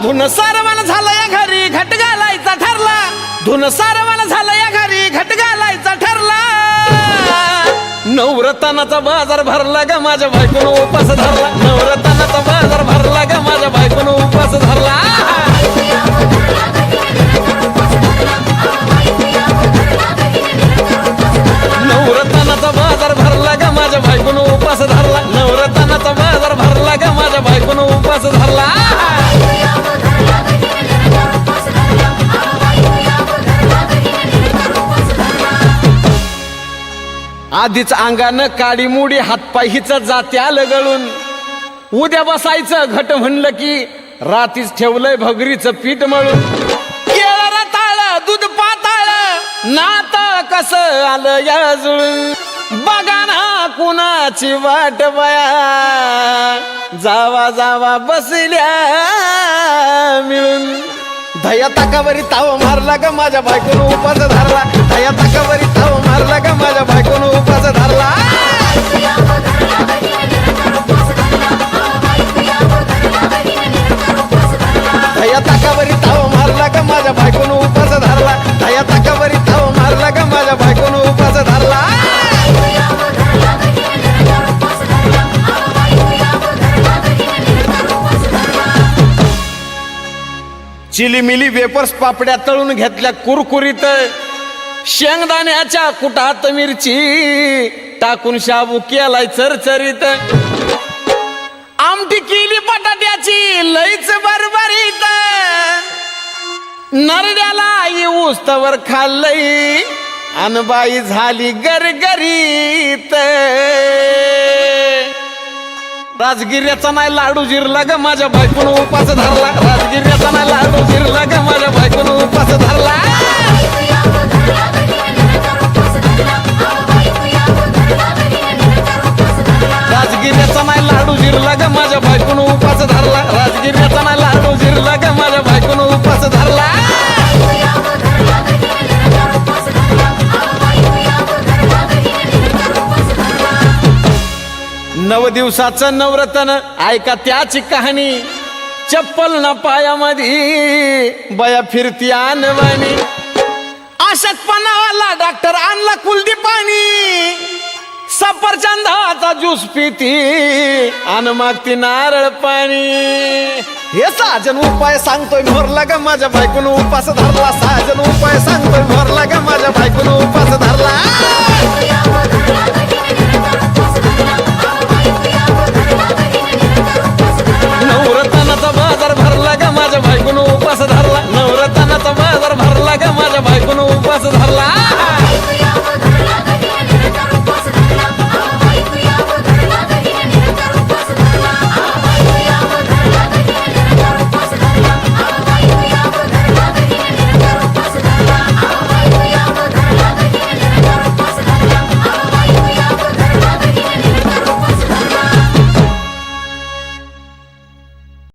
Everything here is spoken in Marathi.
धुन सारवान झालं या घरी घट घालायचा ठरला, धुन सारवान झालं या घरी घट घालायचा ठरला। नवरत्नाचा बाजार भरला ग माझ्या बायकोनं उपास धरला, नवरत्नाचा बाजार भरला ग माझ्या बायकोनं उपास धरला। नवरत्नाचा बाजार भरला ग माझ्या बायकोनं उपास धरला, नवरत्नाचा बाजार भरला ग माझ्या बायकोनं उपास धरला। आधीच अंगानं काडी मुडी हातपाय हिच जाते आलं गळून, उद्या बसायचं घट म्हणलं की रातीच ठेवलंय भगरीचं पीठ मळून। केळ रताळ दूध पाताळ नातं कसं आलं या जुळून, बघा ना कुणाची वाट बया जावा जावा बसल्या मिळून। दया ताकावरी ताव मारला ग माझ्या बायकोनं उपास धरला, दया ताकावरी ताव मारला ग माझ्या बायकोनं उपास धरला। दया ताकावरी ताव मारला ग माझ्या बायकोनं उपास धरला, दया ताकावरी ताव मारला ग माझ्या बायकोनं उपास धरला। चिलीमिली वेपर्स पापड्या तळून घेतल्या कुरकुरीत, शेंगदाण्याच्या कुटात मिरची टाकून शाबू केलाय चरचरीत, आमटी केली बटाट्याची लईच बरबरीत, नरड्याला येऊस तवर खाल्लई अनबाई झाली गरगरीत। राजगिर्याचा नाही लाडू जिरला ग माझ्या बायकोनं उपास धरला, राजगिर्याचा नाही लाडू जिरला ग माझ्या बायकोनं उपास धरला। राजगिर्याचा नाही लाडू जिरला ग माझ्या बायकोनं उपास धरला, राजगिर्याचा नाही लाडू जिरला ग माझ्या बायकोनं उपास धरला। नव दिवसाचं नवरत्न ऐका त्याची कहाणी, चप्पल ना पायामध्ये बया फिरती आणवानी, अशक्तपणावाला डॉक्टर आणला कुलदीपानी, सफरचंदाचा ज्यूस पिती आण मागती नारळ पाणी। हे साजन उपाय सांगतोय भरला ग माझ्या बायकोनं उपास धरला, साजन उपाय सांगतोय भरला ग माझ्या बायकोनं उपास धरला।